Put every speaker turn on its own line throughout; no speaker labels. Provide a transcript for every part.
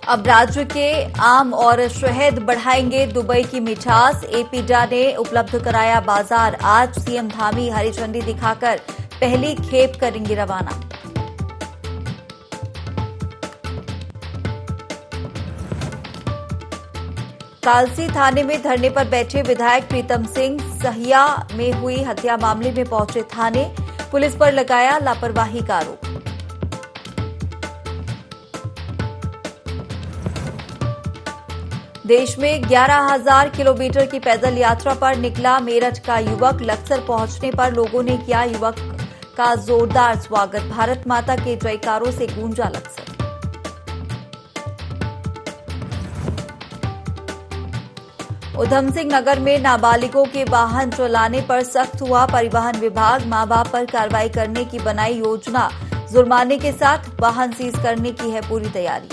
अब राज्य के आम और शहद बढ़ाएंगे दुबई की मिठास। एपीडा ने उपलब्ध कराया बाजार। आज सीएम धामी हरी झंडी दिखाकर पहली खेप करेंगे रवाना। कालसी थाने में धरने पर बैठे विधायक प्रीतम सिंह सहिया में हुई हत्या मामले में पहुंचे थाने। पुलिस पर लगाया लापरवाही का आरोप। देश में 11,000 किलोमीटर की पैदल यात्रा पर निकला मेरठ का युवक। लक्सर पहुंचने पर लोगों ने किया युवक का जोरदार स्वागत। भारत माता के जयकारों से गूंजा लक्सर। उधम सिंह नगर में नाबालिगों के वाहन चलाने पर सख्त हुआ परिवहन विभाग। मां बाप पर कार्रवाई करने की बनाई योजना। जुर्माने के साथ वाहन सीज करने की है पूरी तैयारी।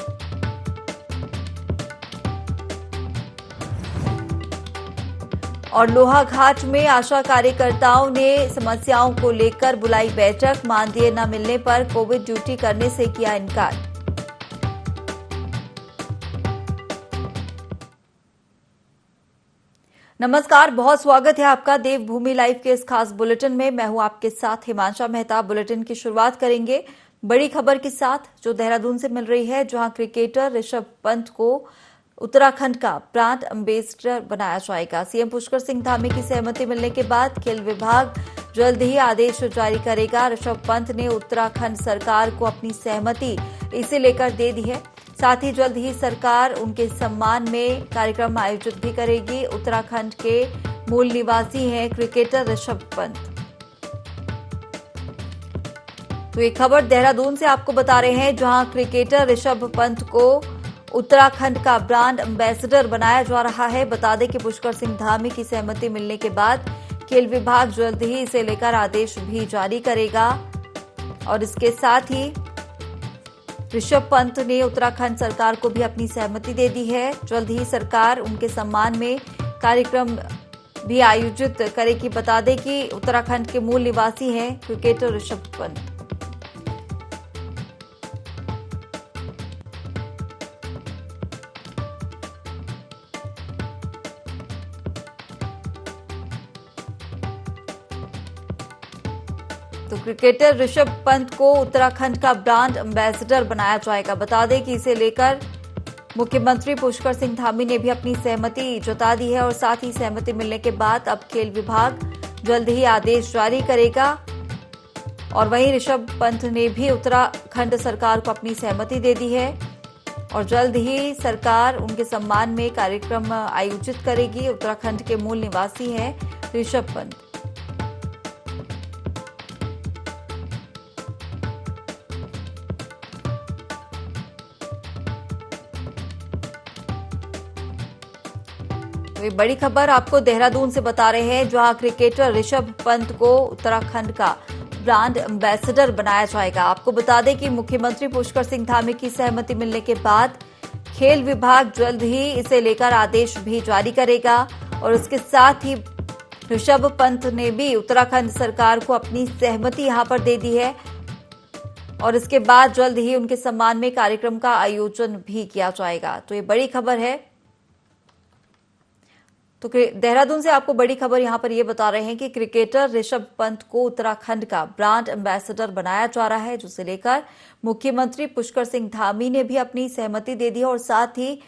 और लोहाघाट में आशा कार्यकर्ताओं ने समस्याओं को लेकर बुलाई बैठक। मानदेय न मिलने पर कोविड ड्यूटी करने से किया इनकार। नमस्कार, बहुत स्वागत है आपका देवभूमि लाइव के इस खास बुलेटिन में। मैं हूं आपके साथ हिमांशा मेहता। बुलेटिन की शुरुआत करेंगे बड़ी खबर के साथ जो देहरादून से मिल रही है, जहां क्रिकेटर ऋषभ पंत को उत्तराखंड का ब्रांड एम्बेसडर बनाया जाएगा। सीएम पुष्कर सिंह धामी की सहमति मिलने के बाद खेल विभाग जल्द ही आदेश जारी करेगा। ऋषभ पंत ने उत्तराखंड सरकार को अपनी सहमति इसे लेकर दे दी है। साथ ही जल्द ही सरकार उनके सम्मान में कार्यक्रम आयोजित भी करेगी। उत्तराखंड के मूल निवासी हैं क्रिकेटर ऋषभ पंत। तो ये खबर देहरादून से आपको बता रहे हैं, जहां क्रिकेटर ऋषभ पंत को उत्तराखंड का ब्रांड एम्बेसडर बनाया जा रहा है। बता दें कि पुष्कर सिंह धामी की सहमति मिलने के बाद खेल विभाग जल्द ही इसे लेकर आदेश भी जारी करेगा। और इसके साथ ही ऋषभ पंत ने उत्तराखंड सरकार को भी अपनी सहमति दे दी है। जल्द ही सरकार उनके सम्मान में कार्यक्रम भी आयोजित करेगी। बता दें कि उत्तराखंड के मूल निवासी हैं क्रिकेटर ऋषभ पंत। तो क्रिकेटर ऋषभ पंत को उत्तराखंड का ब्रांड एम्बेसडर बनाया जाएगा। बता दें कि इसे लेकर मुख्यमंत्री पुष्कर सिंह धामी ने भी अपनी सहमति जता दी है। और साथ ही सहमति मिलने के बाद अब खेल विभाग जल्द ही आदेश जारी करेगा। और वहीं ऋषभ पंत ने भी उत्तराखंड सरकार को अपनी सहमति दे दी है। और जल्द ही सरकार उनके सम्मान में कार्यक्रम आयोजित करेगी। उत्तराखंड के मूल निवासी हैं ऋषभ पंत। ये बड़ी खबर आपको देहरादून से बता रहे हैं, जहां क्रिकेटर ऋषभ पंत को उत्तराखंड का ब्रांड एम्बेसडर बनाया जाएगा। आपको बता दें कि मुख्यमंत्री पुष्कर सिंह धामी की सहमति मिलने के बाद खेल विभाग जल्द ही इसे लेकर आदेश भी जारी करेगा। और इसके साथ ही ऋषभ पंत ने भी उत्तराखंड सरकार को अपनी सहमति यहां पर दे दी है। और इसके बाद जल्द ही उनके सम्मान में कार्यक्रम का आयोजन भी किया जाएगा। तो ये बड़ी खबर है। तो देहरादून से आपको बड़ी खबर यहां पर यह बता रहे हैं कि क्रिकेटर ऋषभ पंत को उत्तराखंड का ब्रांड एम्बेसडर बनाया जा रहा है, जिसे लेकर मुख्यमंत्री पुष्कर सिंह धामी ने भी अपनी सहमति दे दी है। और साथ ही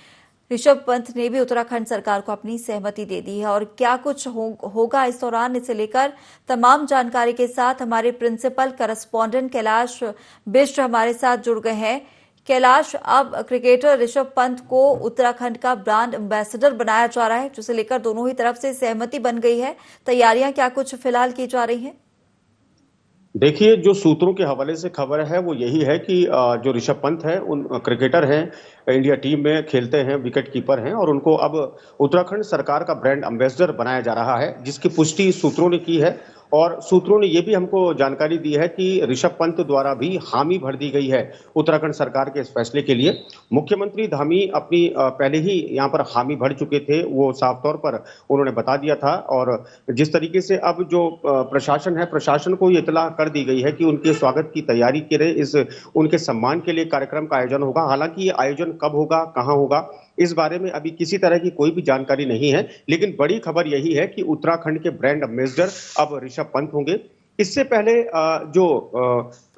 ऋषभ पंत ने भी उत्तराखंड सरकार को अपनी सहमति दे दी है। और क्या कुछ होगा इस दौरान, इसे लेकर तमाम जानकारी के साथ हमारे प्रिंसिपल करस्पॉन्डेंट कैलाश बिष्ट हमारे साथ जुड़ गए हैं। कैलाश, अब क्रिकेटर ऋषभ पंत को उत्तराखंड का ब्रांड एम्बेसडर बनाया जा रहा है, जिसे लेकर दोनों ही तरफ से सहमति बन गई है। तैयारियां क्या कुछ फिलहाल की जा रही हैं?
देखिए, जो सूत्रों के हवाले से खबर है वो यही है कि जो ऋषभ पंत है, उन क्रिकेटर हैं, इंडिया टीम में खेलते हैं, विकेट कीपर हैं, और उनको अब उत्तराखंड सरकार का ब्रांड एम्बेसडर बनाया जा रहा है, जिसकी पुष्टि सूत्रों ने की है। और सूत्रों ने यह भी हमको जानकारी दी है कि ऋषभ पंत द्वारा भी हामी भर दी गई है उत्तराखंड सरकार के इस फैसले के लिए। मुख्यमंत्री धामी अपनी पहले ही यहाँ पर हामी भर चुके थे, वो साफ तौर पर उन्होंने बता दिया था। और जिस तरीके से अब जो प्रशासन है, प्रशासन को ये इतला कर दी गई है कि उनके स्वागत की तैयारी के लिए उनके सम्मान के लिए कार्यक्रम का आयोजन होगा। हालांकि ये आयोजन कब होगा, कहां होगा, इस बारे में अभी किसी तरह की कोई भी जानकारी नहीं है। लेकिन बड़ी खबर यही है कि उत्तराखंड के ब्रांड एम्बेसडर अब ऋषभ पंत होंगे। इससे पहले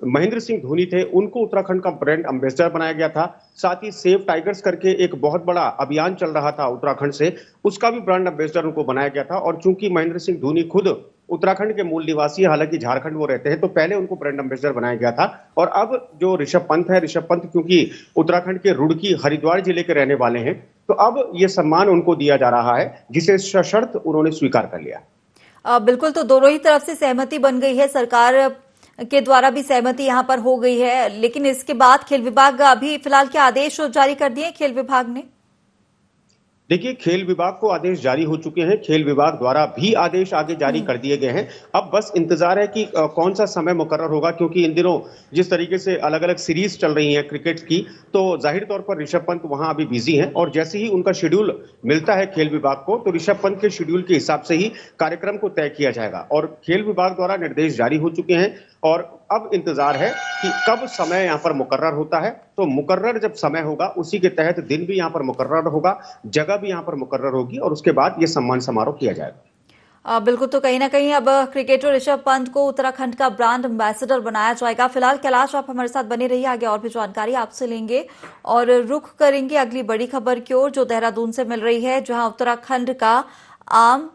महेंद्र सिंह धोनी थे, उनको उत्तराखंड का ब्रांड एम्बेसडर बनाया गया था। साथ ही सेव टाइगर्स करके एक बहुत बड़ा अभियान चल रहा था उत्तराखंड से, उसका भी ब्रांड एम्बेसडर उनको बनाया गया था। और चूंकि महेंद्र सिंह धोनी खुद उत्तराखंड के मूल निवासी, हालांकि झारखंड वो रहते हैं, तो पहले उनको ब्रांड एम्बेसडर बनाया गया था। और अब जो ऋषभ पंत है, ऋषभ पंत क्योंकि उत्तराखंड के रुड़की हरिद्वार जिले के रहने वाले हैं, तो अब ये सम्मान उनको दिया जा रहा है, जिसे सशर्त उन्होंने स्वीकार कर लिया।
बिल्कुल, तो दोनों ही तरफ से सहमति बन गई है, सरकार के द्वारा भी सहमति यहां पर हो गई है। लेकिन इसके बाद खेल विभाग अभी फिलहाल क्या आदेश जारी कर दिए खेल विभाग ने?
देखिए, खेल विभाग को आदेश जारी हो चुके हैं, खेल विभाग द्वारा भी आदेश आगे जारी कर दिए गए हैं। अब बस इंतजार है कि कौन सा समय मुकर्रर होगा, क्योंकि इन दिनों जिस तरीके से अलग अलग सीरीज चल रही हैं क्रिकेट की, तो जाहिर तौर पर ऋषभ पंत वहां अभी बिजी हैं। और जैसे ही उनका शेड्यूल मिलता है खेल विभाग को, तो ऋषभ पंत के शेड्यूल के हिसाब से ही कार्यक्रम को तय किया जाएगा। और खेल विभाग द्वारा निर्देश जारी हो चुके हैं और अब इंतजार है कि कब समय यहाँ पर मुकर्रर होता है। तो मुकर्रर जब समय होगा, उसी के तहत दिन भी यहाँ पर मुकर्रर होगा, जगह भी यहाँ पर मुकर्रर होगी, और उसके बाद ये सम्मान समारोह किया जाएगा।
बिल्कुल, तो कहीं ना कहीं अब क्रिकेटर ऋषभ पंत को उत्तराखंड का ब्रांड एम्बेसडर बनाया जाएगा। फिलहाल कैलाश, आप हमारे साथ बने रहिए, आगे और भी जानकारी आपसे लेंगे और रुख करेंगे अगली बड़ी खबर की ओर, जो देहरादून से मिल रही है, जहां उत्तराखंड का आम,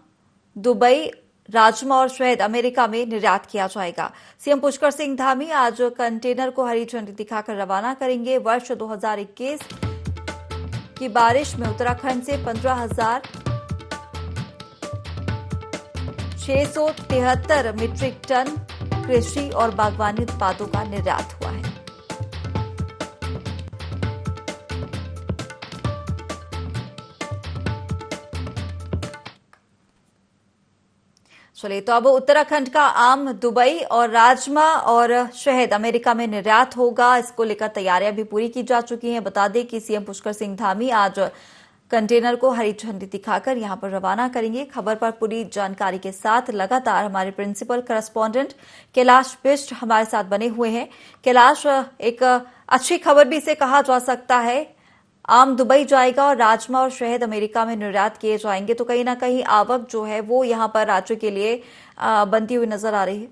दुबई, राजमा और शहद अमेरिका में निर्यात किया जाएगा। सीएम पुष्कर सिंह धामी आज कंटेनर को हरी झंडी दिखाकर रवाना करेंगे। वर्ष 2021 की बारिश में उत्तराखंड से 15,673 मीट्रिक टन कृषि और बागवानी उत्पादों का निर्यात हुआ है। चलिए, तो अब उत्तराखंड का आम दुबई और राजमा और शहद अमेरिका में निर्यात होगा। इसको लेकर तैयारियां भी पूरी की जा चुकी हैं। बता दें कि सीएम पुष्कर सिंह धामी आज कंटेनर को हरी झंडी दिखाकर यहां पर रवाना करेंगे। खबर पर पूरी जानकारी के साथ लगातार हमारे प्रिंसिपल करस्पॉन्डेंट कैलाश बिष्ट हमारे साथ बने हुए हैं। कैलाश, एक अच्छी खबर भी इसे कहा जा सकता है, आम दुबई जाएगा और राजमा और शहद अमेरिका में निर्यात किए जाएंगे, तो कहीं ना कहीं आवक जो है वो यहाँ पर राज्य के लिए बनती हुई नजर आ रही है।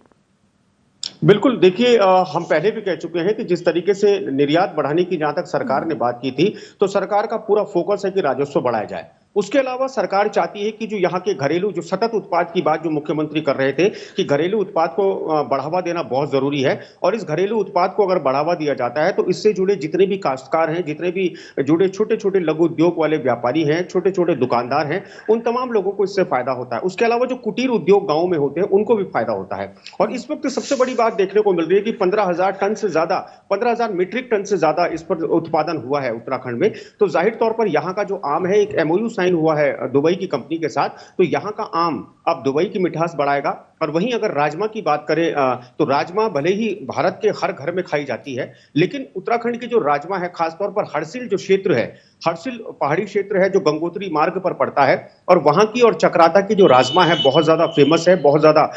बिल्कुल, देखिए, हम पहले भी कह चुके हैं कि जिस तरीके से निर्यात बढ़ाने की जहां तक सरकार ने बात की थी, तो सरकार का पूरा फोकस है कि राजस्व बढ़ाया जाए। उसके अलावा सरकार चाहती है कि जो यहाँ के घरेलू, जो सतत उत्पाद की बात जो मुख्यमंत्री कर रहे थे कि घरेलू उत्पाद को बढ़ावा देना बहुत जरूरी है, और इस घरेलू उत्पाद को अगर बढ़ावा दिया जाता है तो इससे जुड़े जितने भी काश्तकार हैं, जितने भी जुड़े छोटे छोटे लघु उद्योग वाले व्यापारी हैं, छोटे छोटे दुकानदार हैं, उन तमाम लोगों को इससे फायदा होता है। उसके अलावा जो कुटीर उद्योग गाँव में होते हैं, उनको भी फायदा होता है। और इस वक्त सबसे बड़ी बात देखने को मिल रही है कि 15,000 टन से ज्यादा, 15,000 मीट्रिक टन से ज्यादा इस पर उत्पादन हुआ है उत्तराखंड में। तो जाहिर तौर पर यहाँ का जो आम है, एक एमओयू साइन हुआ है दुबई की कंपनी के साथ, तो यहां का आम अब दुबई की मिठास बढ़ाएगा। और वहीं अगर राजमा की बात करें, तो राजमा भले ही भारत के हर घर में खाई जाती है, लेकिन उत्तराखंड की जो राजमा है, खासतौर पर हरसिल जो क्षेत्र है, हरसिल पहाड़ी क्षेत्र है जो गंगोत्री मार्ग पर पड़ता है, और वहां की और चक्राता की जो राजमा है बहुत ज्यादा फेमस है, बहुत ज्यादा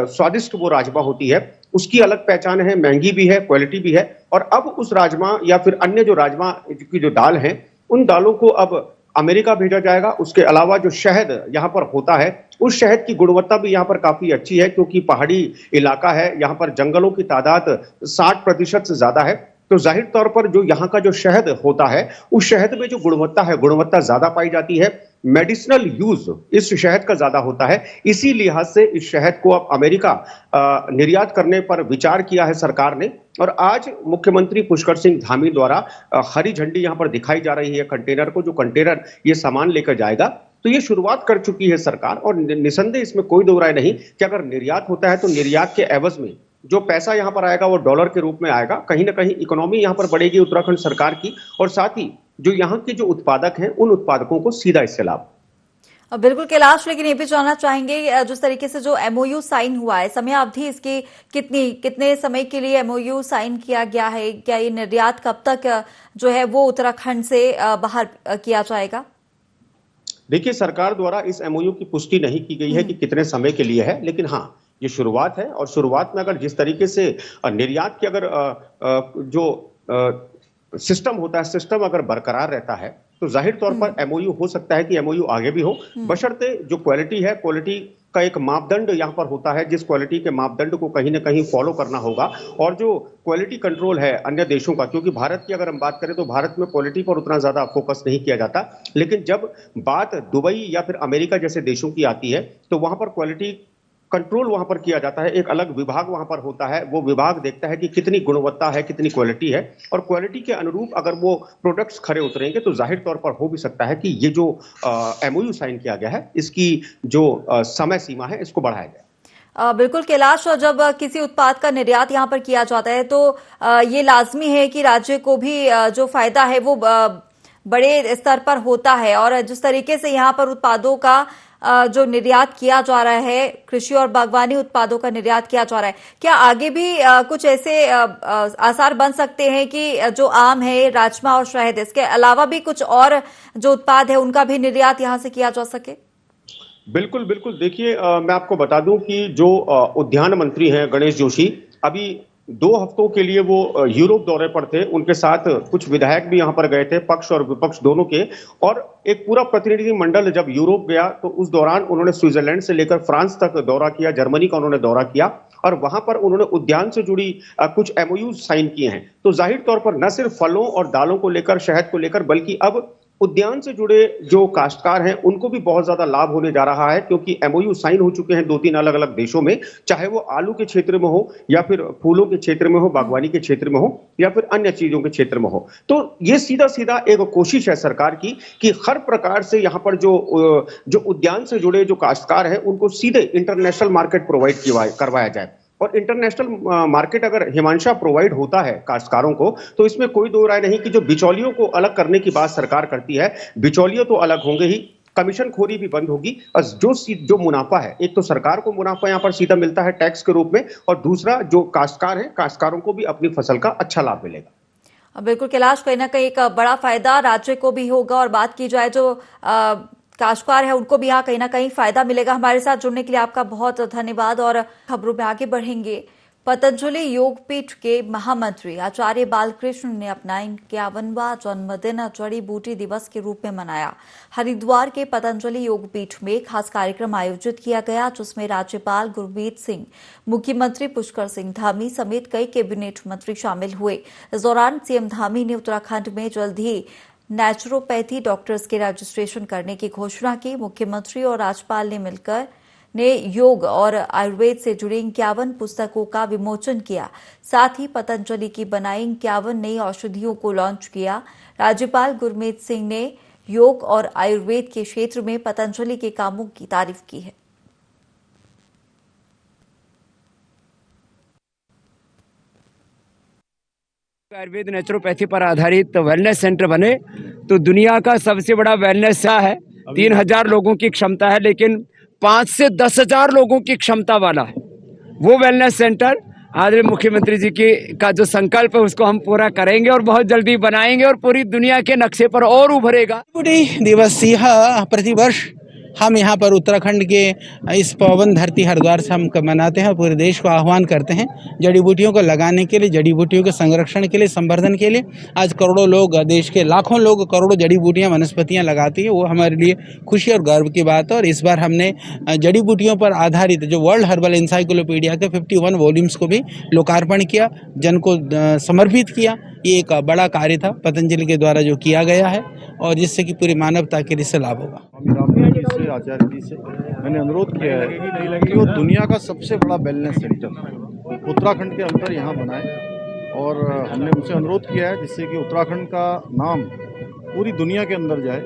स्वादिष्ट वो राजमा होती है। उसकी अलग पहचान है, महंगी भी है, क्वालिटी भी है। और अब उस राजमा या फिर अन्य जो राजमा की जो दाल है, उन दालों को अब अमेरिका भेजा जाएगा। उसके अलावा जो शहद यहाँ पर होता है, उस शहद की गुणवत्ता भी यहाँ पर काफी अच्छी है, क्योंकि पहाड़ी इलाका है, यहाँ पर जंगलों की तादाद 60% से ज्यादा है। तो जाहिर तौर पर जो यहाँ का जो शहद होता है, उस शहद में जो गुणवत्ता है, गुणवत्ता ज्यादा पाई जाती है। मेडिसिनल यूज इस शहद का ज्यादा होता है। इसी लिहाज से इस शहद को अब अमेरिका निर्यात करने पर विचार किया है सरकार ने। और आज मुख्यमंत्री पुष्कर सिंह धामी द्वारा हरी झंडी यहां पर दिखाई जा रही है कंटेनर को, जो कंटेनर ये सामान लेकर जाएगा। तो ये शुरुआत कर चुकी है सरकार, और निसंदेह इसमें कोई दो राय नहीं कि अगर निर्यात होता है तो निर्यात के एवज में जो पैसा यहां पर आएगा वो डॉलर के रूप में आएगा। कहीं ना कहीं इकोनॉमी यहां पर बढ़ेगी उत्तराखंड सरकार की, और साथ ही जो यहाँ के जो उत्पादक हैं, उन उत्पादकों को सीधा इससे लाभ।
बिल्कुल कैलाश, लेकिन ये भी जानना चाहेंगे जिस तरीके से जो एमओयू साइन हुआ है, समय अवधि इसकी कितने समय के लिए एमओयू साइन किया गया है? क्या ये निर्यात कब तक जो है वो उत्तराखंड से बाहर किया जाएगा?
देखिए, सरकार द्वारा इस एमओयू की पुष्टि नहीं की गई है कि कितने समय के लिए है, लेकिन हाँ, ये शुरुआत है और शुरुआत में अगर जिस तरीके से निर्यात की अगर जो सिस्टम होता है, सिस्टम अगर बरकरार रहता है तो जाहिर तौर पर एमओयू हो सकता है कि एमओयू आगे भी हो, बशर्ते जो क्वालिटी है, क्वालिटी का एक मापदंड यहां पर होता है, जिस क्वालिटी के मापदंड को कहीं ना कहीं फॉलो करना होगा। और जो क्वालिटी कंट्रोल है अन्य देशों का, क्योंकि भारत की अगर हम बात करें तो भारत में क्वालिटी पर उतना ज्यादा फोकस नहीं किया जाता, लेकिन जब बात दुबई या फिर अमेरिका जैसे देशों की आती है तो वहां पर क्वालिटी कंट्रोल वहां पर किया जाता है। एक अलग विभाग वहां पर होता है, वो विभाग देखता है कि कितनी गुणवत्ता है, कितनी क्वालिटी है, और क्वालिटी के अनुरूप अगर वो प्रोडक्ट्स खरे उतरेंगे तो जाहिर तौर पर हो भी सकता है कि ये जो एमओयू साइन किया गया है इसकी जो समय सीमा है इसको बढ़ाया जाए।
बिल्कुल कैलाश, और जब किसी उत्पाद का निर्यात यहाँ पर किया जाता है तो ये लाजमी है कि राज्य को भी जो फायदा है वो बड़े स्तर पर होता है। और जिस तरीके से यहाँ पर उत्पादों का जो निर्यात किया जा रहा है, कृषि और बागवानी उत्पादों का निर्यात किया जा रहा है, क्या आगे भी कुछ ऐसे आसार बन सकते हैं कि जो आम है, राजमा और शहद, इसके अलावा भी कुछ और जो उत्पाद है उनका भी निर्यात यहाँ से किया जा सके?
बिल्कुल बिल्कुल, देखिए मैं आपको बता दूं कि जो उद्यान मंत्री हैं गणेश जोशी, अभी 2 हफ्तों के लिए वो यूरोप दौरे पर थे। उनके साथ कुछ विधायक भी यहां पर गए थे, पक्ष और विपक्ष दोनों के। और एक पूरा प्रतिनिधि मंडल जब यूरोप गया तो उस दौरान उन्होंने स्विट्जरलैंड से लेकर फ्रांस तक दौरा किया, जर्मनी का उन्होंने दौरा किया, और वहां पर उन्होंने उद्यान से जुड़ी कुछ एमओयू साइन किए हैं। तो जाहिर तौर पर न सिर्फ फलों और दालों को लेकर, शहद को लेकर, बल्कि अब उद्यान से जुड़े जो काश्तकार हैं उनको भी बहुत ज्यादा लाभ होने जा रहा है, क्योंकि एमओयू साइन हो चुके हैं 2-3 अलग अलग देशों में, चाहे वो आलू के क्षेत्र में हो या फिर फूलों के क्षेत्र में हो, बागवानी के क्षेत्र में हो या फिर अन्य चीजों के क्षेत्र में हो। तो ये सीधा सीधा एक कोशिश है सरकार की कि हर प्रकार से यहाँ पर जो उद्यान से जुड़े जो काश्तकार हैं उनको सीधे इंटरनेशनल मार्केट प्रोवाइड करवाया जाए। और इंटरनेशनल मार्केट अगर हिमांशा प्रोवाइड होता है काश्तकारों को, तो इसमें कोई दो राय नहीं कि जो बिचौलियों को अलग करने की बात सरकार करती है, बिचौलियों तो अलग होंगे ही, कमीशन खोरी भी बंद होगी। और जो मुनाफा है, एक तो सरकार को मुनाफा यहाँ पर सीधा मिलता है टैक्स के रूप में, और दूसरा जो काश्तकार है, काश्तकारों को भी अपनी फसल का अच्छा लाभ मिलेगा।
बिल्कुल कैलाश, कहीं ना कहीं एक बड़ा फायदा राज्य को भी होगा। और बात की जाए जो काश्तकार है उनको भी यहाँ कहीं ना कहीं फायदा मिलेगा। हमारे साथ जुड़ने के लिए आपका बहुत धन्यवाद। और खबरों में आगे बढ़ेंगे। पतंजलि योगपीठ के महामंत्री आचार्य बालकृष्ण ने अपना 51वां जन्मदिन जड़ी बूटी दिवस के रूप में मनाया। हरिद्वार के पतंजलि योगपीठ में खास कार्यक्रम आयोजित किया गया, जिसमें राज्यपाल गुरमीत सिंह, मुख्यमंत्री पुष्कर सिंह धामी समेत कई कैबिनेट मंत्री शामिल हुए। इस दौरान सीएम धामी ने उत्तराखंड में जल्द ही नेचुरोपैथी डॉक्टर्स के रजिस्ट्रेशन करने की घोषणा की। मुख्यमंत्री और राज्यपाल ने मिलकर योग और आयुर्वेद से जुड़ी 51 पुस्तकों का विमोचन किया। साथ ही पतंजलि की बनाई 51 नई औषधियों को लॉन्च किया। राज्यपाल गुरमीत सिंह ने योग और आयुर्वेद के क्षेत्र में पतंजलि के कामों की तारीफ की है।
आयुर्वेद नेचुरोपैथी पर आधारित वेलनेस सेंटर बने तो दुनिया का सबसे बड़ा वेलनेस है। 3000 लोगों की क्षमता है, लेकिन 5 से 10,000 लोगों की क्षमता वाला है वो वेलनेस सेंटर। आदरणीय मुख्यमंत्री जी का जो संकल्प है उसको हम पूरा करेंगे और बहुत जल्दी बनाएंगे और पूरी दुनिया के नक्शे पर और उभरेगा।
दिवस यह प्रतिवर्ष हम यहाँ पर उत्तराखंड के इस पावन धरती हरिद्वार से हम मनाते हैं और पूरे देश को आह्वान करते हैं जड़ी बूटियों को लगाने के लिए, जड़ी बूटियों के संरक्षण के लिए, संवर्धन के लिए। आज करोड़ों लोग, देश के लाखों लोग करोड़ों जड़ी बूटियाँ, वनस्पतियाँ लगाती हैं। वो हमारे लिए खुशी और गर्व की बात है। और इस बार हमने जड़ी बूटियों पर आधारित जो वर्ल्ड हर्बल इंसाइक्लोपीडिया के 51 वॉल्यूम्स को भी लोकार्पण किया, जन को समर्पित किया। ये एक बड़ा कार्य था पतंजलि के द्वारा जो किया गया है, और जिससे कि पूरी मानवता के लिए लाभ होगा।
से आचार्य जी से मैंने अनुरोध किया है कि वो दुनिया का सबसे बड़ा वेलनेस सेंटर उत्तराखंड के अंदर यहाँ बनाए, और हमने उनसे अनुरोध किया है जिससे कि उत्तराखंड का नाम पूरी दुनिया के अंदर जाए,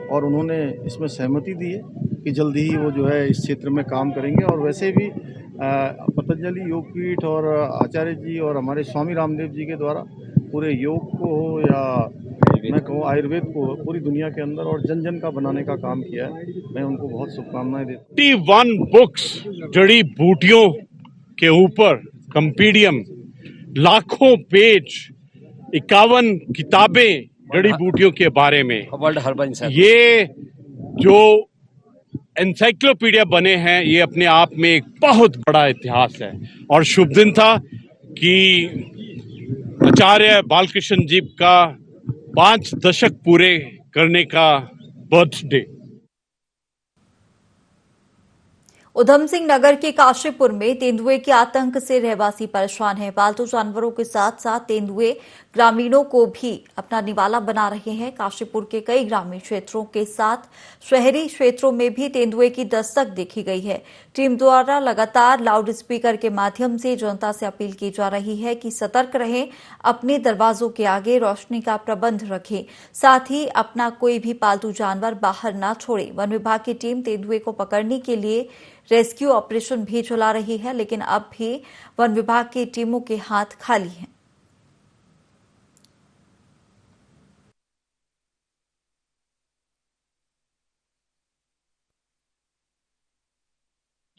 और उन्होंने इसमें सहमति दी है कि जल्द ही वो जो है इस क्षेत्र में काम करेंगे। और वैसे भी पतंजलि योगपीठ और आचार्य जी और हमारे स्वामी रामदेव जी के द्वारा पूरे योग को हो या मैं कहूँ आयुर्वेद को पूरी दुनिया के अंदर और जन जन का बनाने का काम किया है। मैं उनको बहुत शुभकामनाएं देता हूँ।
51 बुक्स जड़ी बूटियों के ऊपर कंपीडियम, लाखों पेज, 51 किताबें जड़ी बूटियों के बारे में,
वर्ल्ड हर्बल
ये जो एनसाइक्लोपीडिया बने हैं, ये अपने आप में एक बहुत बड़ा इतिहास है। और शुभ दिन था कि आचार्य बालकृष्ण जी का 5 दशक पूरे करने का बर्थडे।
उधम सिंह नगर के काशीपुर में तेंदुए के आतंक से रहवासी परेशान हैं। पालतू जानवरों के साथ साथ तेंदुए ग्रामीणों को भी अपना निवाला बना रहे हैं। काशीपुर के कई ग्रामीण क्षेत्रों के साथ शहरी क्षेत्रों में भी तेंदुए की दस्तक देखी गई है। टीम द्वारा लगातार लाउड स्पीकर के माध्यम से जनता से अपील की जा रही है कि सतर्क रहें, अपने दरवाजों के आगे रोशनी का प्रबंध रखें, साथ ही अपना कोई भी पालतू जानवर बाहर न छोड़े। वन विभाग की टीम तेंदुए को पकड़ने के लिए रेस्क्यू ऑपरेशन भी चला रही है, लेकिन अब भी वन विभाग की टीमों के हाथ खाली हैं।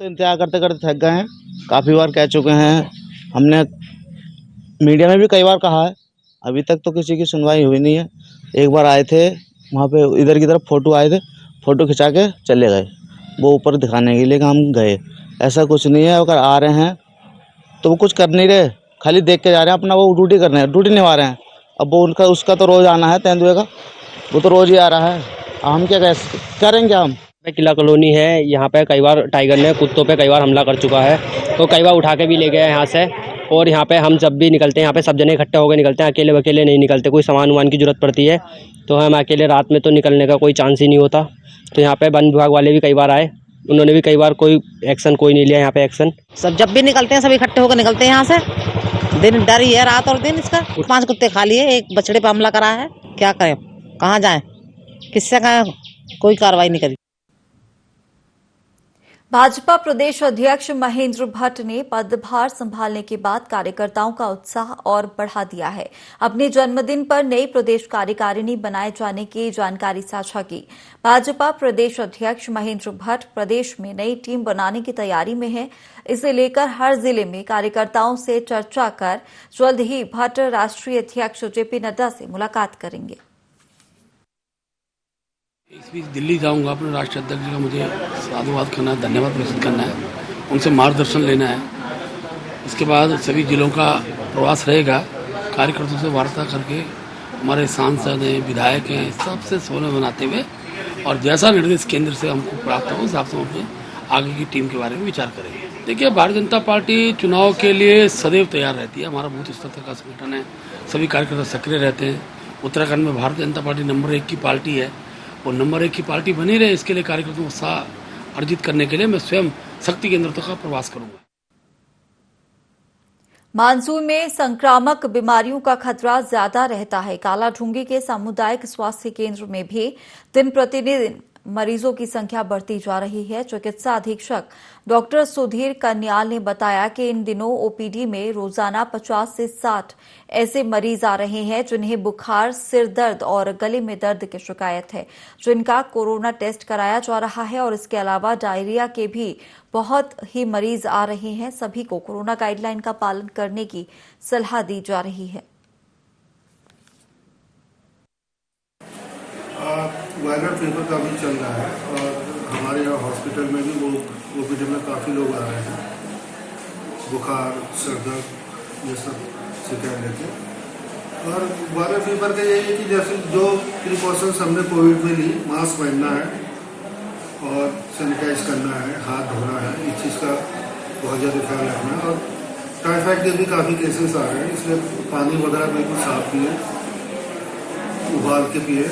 तो इंतजार करते करते थक गए हैं। काफ़ी बार कह चुके हैं, हमने मीडिया में भी कई बार कहा है, अभी तक तो किसी की सुनवाई हुई नहीं है। एक बार आए थे वहाँ पे, इधर की तरफ फोटो आए थे, फोटो खिंचा के चले गए, वो ऊपर दिखाने के लिए कि हम गए। ऐसा कुछ नहीं है। अगर आ रहे हैं तो वो कुछ कर नहीं रहे, खाली देख के जा रहे हैं, अपना वो ड्यूटी कर रहे हैं, ड्यूटी निभा रहे हैं। अब वो उसका तो रोज़ आना है, तेंदुए का वो तो रोज़ ही आ रहा है। हम क्या करेंगे हम?
किला कॉलोनी है, यहाँ पे कई बार टाइगर ने कुत्तों पे कई बार हमला कर चुका है, तो कई बार उठा के भी ले गए यहाँ से। और यहाँ पे हम जब भी निकलते हैं, यहाँ पे सब जने इकट्ठे होकर निकलते हैं, अकेले नहीं निकलते। कोई सामान वामान की जरूरत पड़ती है तो हम अकेले रात में तो निकलने का कोई चांस ही नहीं होता। तो यहाँ पे वन विभाग वाले भी कई बार आए, उन्होंने भी कई बार कोई एक्शन कोई नहीं लिया यहाँ पे एक्शन।
सब जब भी निकलते हैं सब इकट्ठे होकर निकलते हैं यहाँ से। दिन डर ही है, रात और दिन इसका। 5 कुत्ते खा लिए, एक बछड़े पे हमला करा है। क्या करें, कहाँ जाएं, किससे कहें, कोई कार्रवाई नहीं करी।
भाजपा प्रदेश अध्यक्ष महेंद्र भट्ट ने पदभार संभालने के बाद कार्यकर्ताओं का उत्साह और बढ़ा दिया है। अपने जन्मदिन पर नई प्रदेश कार्यकारिणी बनाए जाने की जानकारी साझा की। भाजपा प्रदेश अध्यक्ष महेंद्र भट्ट प्रदेश में नई टीम बनाने की तैयारी में है। इसे लेकर हर जिले में कार्यकर्ताओं से चर्चा कर जल्द ही भट्ट राष्ट्रीय अध्यक्ष जेपी नड्डा से मुलाकात करेंगे।
इस बीच दिल्ली जाऊंगा, अपने राष्ट्रीय अध्यक्ष जी का मुझे साधुवाद करना है, धन्यवाद प्रस्तुत करना है, उनसे मार्गदर्शन लेना है। इसके बाद सभी जिलों का प्रवास रहेगा, कार्यकर्ताओं से वार्ता करके हमारे सांसद हैं, विधायक हैं, सबसे समन्वय बनाते हुए और जैसा निर्देश केंद्र से हमको प्राप्त हो उस हिसाब से हम अपने आगे की टीम के बारे में विचार करेंगे। देखिए, भारतीय जनता पार्टी चुनाव के लिए सदैव तैयार रहती है। हमारा बूथ स्तर तक का संगठन है, सभी कार्यकर्ता सक्रिय रहते हैं। उत्तराखंड में भारतीय जनता पार्टी नंबर 1 की पार्टी है और नंबर 1 की पार्टी बनी रहे, इसके लिए कार्यकर्ताओं को उत्साह अर्जित करने के लिए मैं स्वयं शक्ति केंद्र तक का प्रवास करूंगा।
मानसून में संक्रामक बीमारियों का खतरा ज्यादा रहता है। कालाढूंगी के सामुदायिक स्वास्थ्य केंद्र में भी दिन प्रतिदिन मरीजों की संख्या बढ़ती जा रही है। चिकित्सा अधीक्षक डॉक्टर सुधीर कन्याल ने बताया कि इन दिनों ओपीडी में रोजाना 50 से 60 ऐसे मरीज आ रहे हैं जिन्हें बुखार, सिर दर्द और गले में दर्द की शिकायत है, जिनका कोरोना टेस्ट कराया जा रहा है। और इसके अलावा डायरिया के भी बहुत ही मरीज आ रहे हैं। सभी को कोरोना गाइडलाइन का पालन करने की सलाह दी जा रही है।
वायरल फीवर का भी चल रहा है और हमारे यहाँ हॉस्पिटल में भी वो ओपीडी में काफ़ी लोग आ रहे हैं, बुखार, सर दर्द ये सब शिकायत लेके। और वायरल फीवर का यही है कि जैसे जो प्रिकॉशंस हमने कोविड में ली, मास्क पहनना है और सैनिटाइज करना है, हाथ धोना है, इस चीज़ का बहुत ज़्यादा ख्याल रखना है। और टाइफाइड के भी काफ़ी केसेस आ रहे हैं, इसलिए पानी वगैरह बिल्कुल साफ पिए, उबाल के पिए,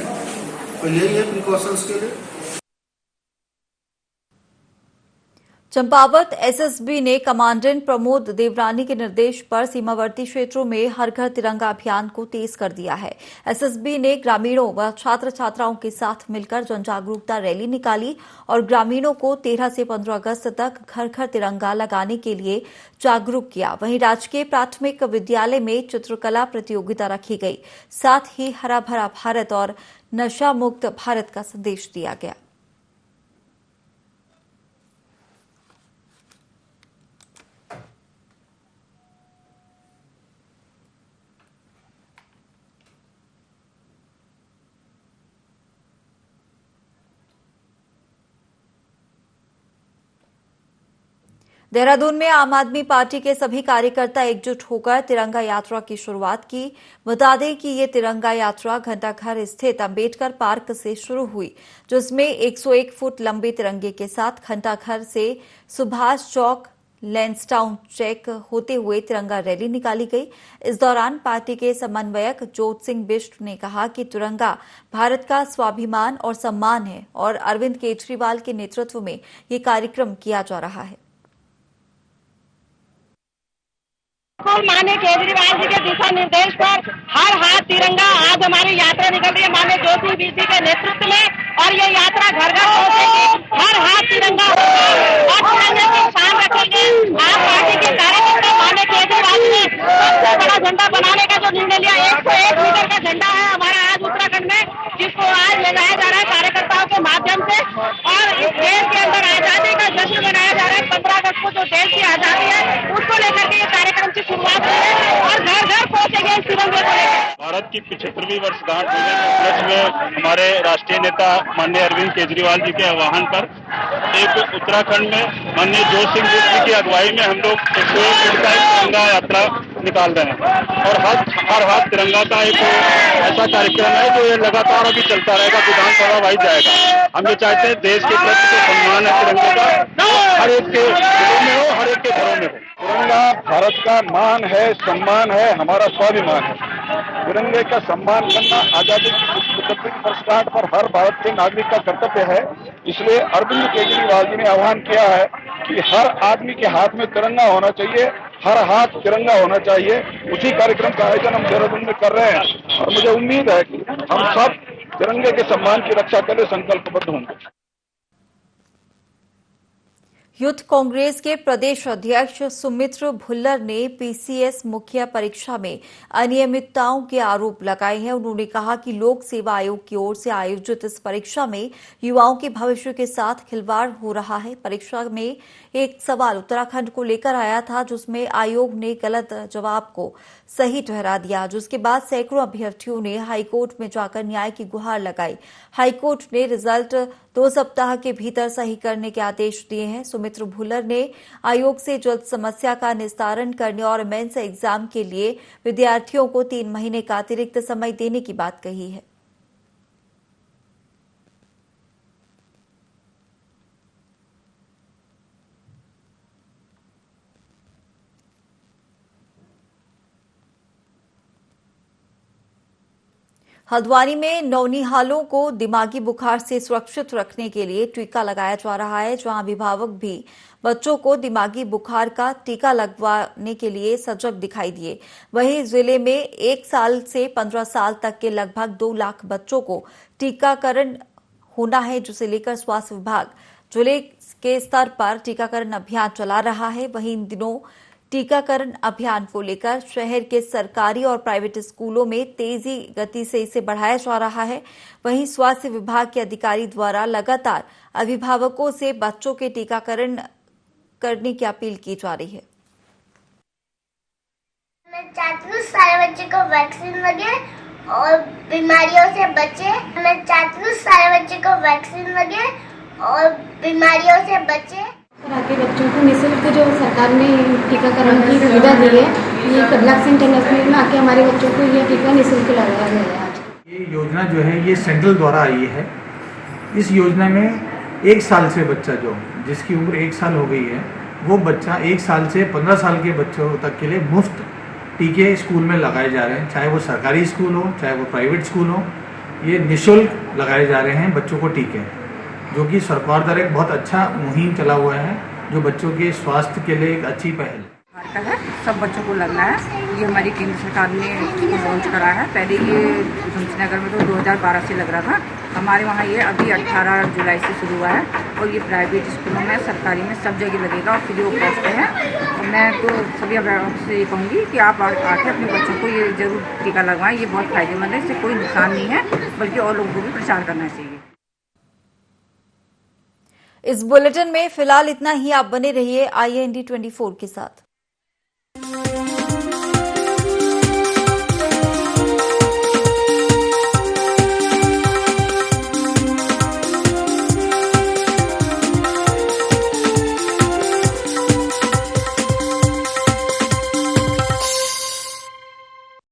और यही है प्रिकॉशंस के लिए।
चंपावत एसएसबी ने कमांडेंट प्रमोद देवरानी के निर्देश पर सीमावर्ती क्षेत्रों में हर घर तिरंगा अभियान को तेज कर दिया है। एसएसबी ने ग्रामीणों व छात्र छात्राओं के साथ मिलकर जन जागरूकता रैली निकाली और ग्रामीणों को 13 से 15 अगस्त तक घर घर तिरंगा लगाने के लिए जागरूक किया। वहीं राजकीय प्राथमिक विद्यालय में चित्रकला प्रतियोगिता रखी गई। साथ ही हरा भरा भारत और नशा मुक्त भारत का संदेश दिया गया। देहरादून में आम आदमी पार्टी के सभी कार्यकर्ता एकजुट होकर तिरंगा यात्रा की शुरुआत की। बता दें कि ये तिरंगा यात्रा घंटाघर स्थित अंबेडकर पार्क से शुरू हुई, जिसमें 101 फुट लंबे तिरंगे के साथ घंटाघर से सुभाष चौक लैंसडाउन चेक होते हुए तिरंगा रैली निकाली गई। इस दौरान पार्टी के समन्वयक जोत सिंह बिष्ट ने कहा कि तिरंगा भारत का स्वाभिमान और सम्मान है और अरविंद केजरीवाल के नेतृत्व में ये कार्यक्रम किया जा रहा है।
माननीय केजरीवाल जी के दिशा निर्देश पर हर हाथ तिरंगा आज हमारी यात्रा निकल रही है माननीय ज्योति बीसी के नेतृत्व में, और ये यात्रा घर घर पहुंचेगी। हर हाथ तिरंगा और तिरंगे की शान रखेंगे। आप पार्टी के कार्यकर्ता माननीय केजरीवाल जी ने सबसे बड़ा झंडा बनाने का जो निर्णय लिया, 101 मीटर का झंडा है हमारा आज उत्तराखंड में, जिसको आज ले जाया जा रहा है कार्यकर्ताओं के माध्यम से। और इस देश के अंदर आजादी का जश्न मनाया जा रहा है। 15 अगस्त को जो देश की आजादी है उसको लेकर के ये कार्यक्रम की शुरुआत है और घर घर पहुंचेंगे इस तिरंगे को लेकर।
भारत की 75वीं वर्षगांठ में हमारे राष्ट्रीय नेता माननीय अरविंद केजरीवाल जी के आह्वान पर एक उत्तराखंड में माननीय जोत सिंह जी की अगुवाई में हम लोग 101 फुट का एक तिरंगा यात्रा निकाल रहे हैं। और हर हाथ तिरंगा का एक ऐसा कार्यक्रम है जो ये लगातार अभी चलता रहेगा, विधानसभा वाइज जाएगा। हम ये चाहते हैं देश के प्रति जो सम्मान है तिरंगे का हर एक के दिलों में हो, हर एक के घरों में हो। तिरंगा भारत का मान है, सम्मान है, हमारा स्वाभिमान है। तिरंगे का सम्मान करना आजादी की 75वीं वर्षगांठ पर हर भारत के नागरिक का कर्तव्य है। इसलिए अरविंद केजरीवाल जी ने आह्वान किया है कि हर आदमी के हाथ में तिरंगा होना चाहिए, हर हाथ तिरंगा होना चाहिए। उसी कार्यक्रम का आयोजन हम देहरादून में कर रहे हैं और मुझे उम्मीद है कि हम सब तिरंगे के सम्मान की रक्षा के लिए संकल्पबद्ध होंगे।
यूथ कांग्रेस के प्रदेश अध्यक्ष सुमित्र भुल्लर ने पीसीएस मुख्य परीक्षा में अनियमितताओं के आरोप लगाए हैं। उन्होंने कहा कि लोक सेवा आयोग की ओर से आयोजित इस परीक्षा में युवाओं के भविष्य के साथ खिलवाड़ हो रहा है। परीक्षा में एक सवाल उत्तराखंड को लेकर आया था, जिसमें आयोग ने गलत जवाब को सही ठहरा दिया, जिसके बाद सैकड़ों अभ्यर्थियों ने हाईकोर्ट में जाकर न्याय की गुहार लगाई। हाईकोर्ट ने रिजल्ट 2 सप्ताह के भीतर सही करने के आदेश दिए हैं। सुमित्र भुल्लर ने आयोग से जल्द समस्या का निस्तारण करने और मेंस एग्जाम के लिए विद्यार्थियों को 3 महीने का अतिरिक्त समय देने की बात कही है। हल्द्वानी में नौनिहालों को दिमागी बुखार से सुरक्षित रखने के लिए टीका लगाया जा रहा है, जहां अभिभावक भी बच्चों को दिमागी बुखार का टीका लगवाने के लिए सजग दिखाई दिए। वहीं जिले में 1 साल से 15 साल तक के लगभग 2 लाख बच्चों को टीकाकरण होना है, जिसे लेकर स्वास्थ्य विभाग जिले के स्तर पर टीकाकरण अभियान चला रहा है। वहीं इन दिनों टीकाकरण अभियान को लेकर शहर के सरकारी और प्राइवेट स्कूलों में तेजी गति से इसे बढ़ाया जा रहा है। वहीं स्वास्थ्य विभाग के अधिकारी द्वारा लगातार अभिभावकों से बच्चों के टीकाकरण करने की अपील की जा रही है।
मैं चाहती हूँ सारे बच्चे को वैक्सीन लगे और बीमारियों से बचे। मैं चाहती हूँ सारे बच्चे को वैक्सीन लगे और बीमारियों से बचे।
आगे बच्चों को निःशुल्क जो सरकार ने टीकाकरण की सुविधा दी है, ये कबलाक्स इंटरनेशनल में आके हमारे बच्चों को ये टीका निःशुल्क लगाया गया है। आज
ये योजना जो है ये सेंट्रल द्वारा आई है। इस योजना में 1 साल से बच्चा जो जिसकी उम्र 1 साल हो गई है, वो बच्चा 1 साल से 15 साल के बच्चों तक के लिए मुफ्त टीके स्कूल में लगाए जा रहे हैं। चाहे वो सरकारी स्कूल हो, चाहे वो प्राइवेट स्कूल हो, ये निःशुल्क लगाए जा रहे हैं बच्चों को टीके, जो कि सरकार द्वारा एक बहुत अच्छा मुहिम चला हुआ है। जो बच्चों के स्वास्थ्य के लिए एक अच्छी पहल है।
का है, सब बच्चों को लगना है। ये हमारी केंद्र सरकार ने लॉन्च करा है। पहले ये धनसिंहनगर में तो 2012 से लग रहा था, हमारे वहाँ ये अभी 18 जुलाई से शुरू हुआ है और ये प्राइवेट स्कूलों में, सरकारी में सब जगह लगेगा और फ्री ऑफ कॉस्ट है। और मैं तो सभी अभिभावकों से ये कहूँगी कि आप आके अपने बच्चों को ये जरूर टीका लगवाएं। ये बहुत फायदेमंद है, इससे कोई नुकसान नहीं है, बल्कि और लोगों को भी प्रचार करना चाहिए।
इस बुलेटिन में फिलहाल इतना ही। आप बने रहिए IAND 24 के साथ।